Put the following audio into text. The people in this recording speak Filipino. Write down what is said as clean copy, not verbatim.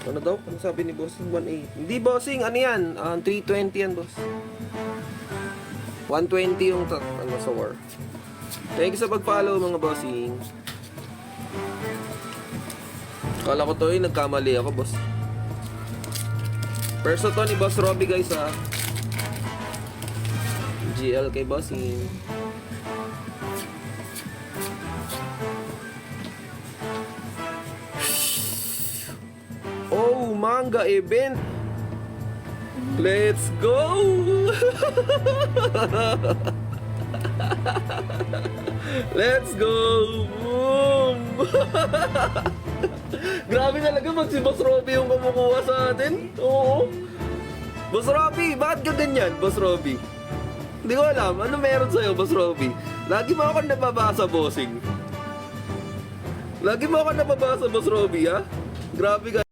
Ano daw? Ano sabi ni bossing? 180. Hindi bossing, ano yan? 320 yan boss. 120 yung ano sa war. Thank you sa pag-follow mga bossing. Kala ko to nagkamali ako boss. Perso to ni Boss Robby guys ha. GL kay bossing. Oh, manga event. Let's go. Let's go. Boom. Grabe talaga si Boss Robby yung kumukuha sa atin. Oo. Boss Robby, bakit ka ganyan, Boss Robby? Hindi ko alam. Ano meron sa'yo, Boss Robby? Lagi mo ako nababasa, bossing. Lagi mo ako nababasa, Boss Robby, ha? Grabe ka